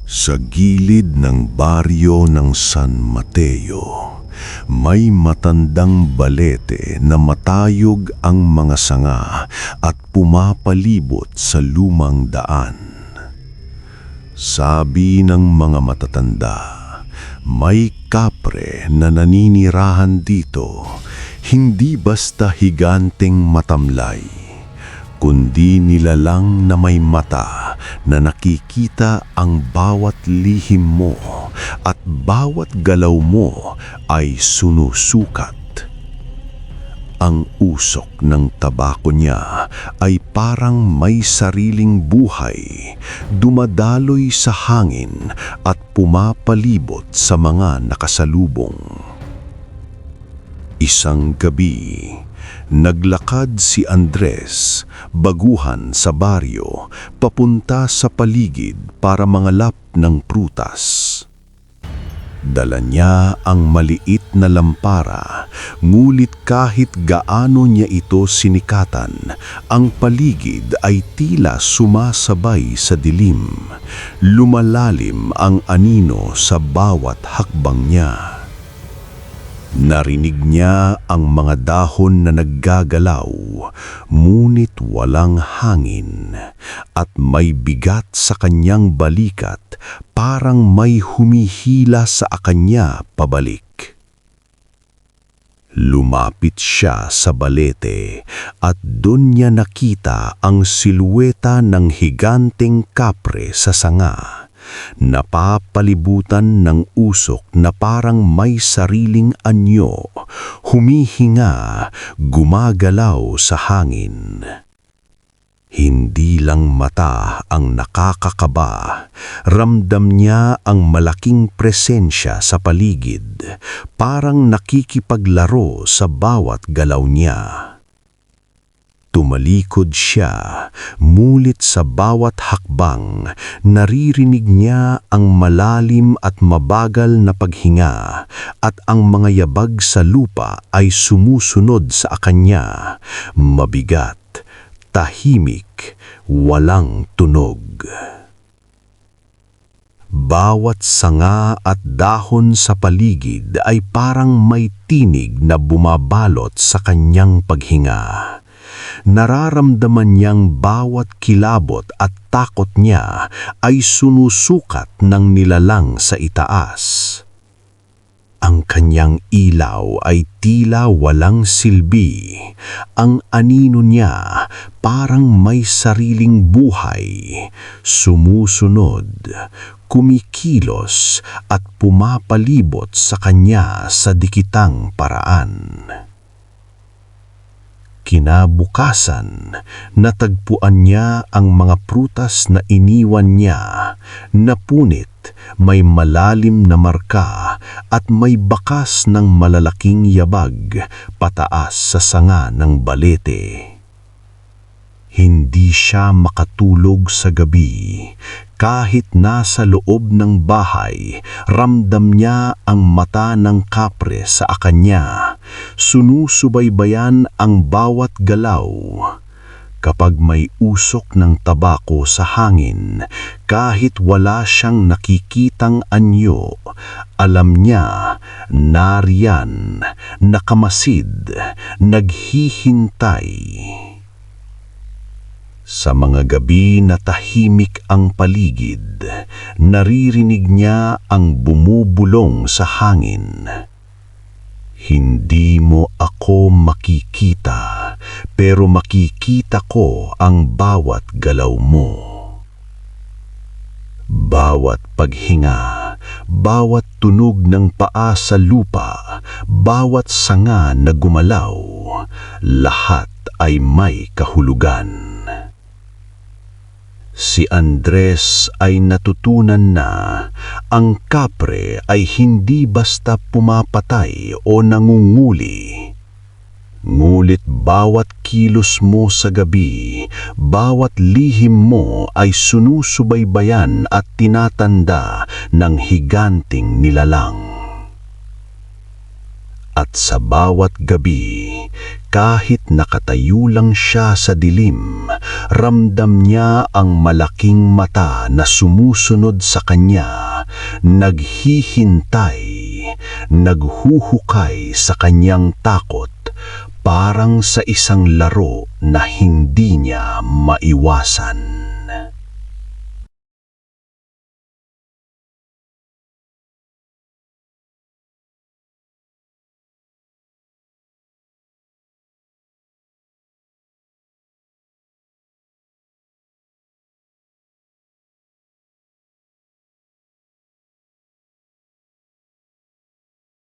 Sa gilid ng baryo ng San Mateo, may matandang balete na matayog ang mga sanga at pumapalibot sa lumang daan. Sabi ng mga matatanda, may kapre na naninirahan dito, hindi basta higanteng matamlay, kundi nilalang na may mata na nakikita ang bawat lihim mo at bawat galaw mo ay sunusukat. Ang usok ng tabako niya ay parang may sariling buhay, dumadaloy sa hangin at pumapalibot sa mga nakasalubong. Isang gabi, naglakad si Andres, baguhan sa baryo, papunta sa paligid para mangalap ng prutas. Dala niya ang maliit na lampara, ngulit kahit gaano niya ito sinikatan, ang paligid ay tila sumasabay sa dilim. Lumalalim ang anino sa bawat hakbang niya. Narinig niya ang mga dahon na naggagalaw, ngunit walang hangin, at may bigat sa kanyang balikat, parang may humihila sa kanya pabalik. Lumapit siya sa balete at doon niya nakita ang silhueta ng higanteng kapre sa sanga, napapalibutan ng usok na parang may sariling anyo, humihinga, gumagalaw sa hangin. Hindi lang mata ang nakakakaba, ramdam niya ang malaking presensya sa paligid, parang nakikipaglaro sa bawat galaw niya. Tumalikod siya, mulit sa bawat hakbang, naririnig niya ang malalim at mabagal na paghinga, at ang mga yabag sa lupa ay sumusunod sa kanya, mabigat, tahimik, walang tunog. Bawat sanga at dahon sa paligid ay parang may tinig na bumabalot sa kanyang paghinga. Nararamdaman niyang bawat kilabot at takot niya ay sunusukat ng nilalang sa itaas. Ang kanyang ilaw ay tila walang silbi. Ang anino niya parang may sariling buhay, sumusunod, kumikilos at pumapalibot sa kanya sa dikitang paraan. Kinabukasan, natagpuan niya ang mga prutas na iniwan niya, napunit, may malalim na marka at may bakas ng malalaking yabag pataas sa sanga ng balete. Hindi siya makatulog sa gabi. Kahit nasa loob ng bahay, ramdam niya ang mata ng kapre sa kanya. Sinusubaybayan ang bawat galaw. Kapag may usok ng tabako sa hangin, kahit wala siyang nakikitang anyo, alam niya, nariyan, nakamasid, naghihintay. Sa mga gabi na tahimik ang paligid, naririnig niya ang bumubulong sa hangin. Hindi mo ako makikita, pero makikita ko ang bawat galaw mo. Bawat paghinga, bawat tunog ng paa sa lupa, bawat sanga na gumalaw, lahat ay may kahulugan. Si Andres ay natutunan na ang kapre ay hindi basta pumapatay o nangunguli. Ngulit bawat kilos mo sa gabi, bawat lihim mo ay sunusubaybayan at tinatanda ng higanting nilalang. At sa bawat gabi, Kahit nakatayo lang siya sa dilim, ramdam niya ang malaking mata na sumusunod sa kanya, naghihintay, naghuhukay sa kanyang takot, parang sa isang laro na hindi niya maiwasan.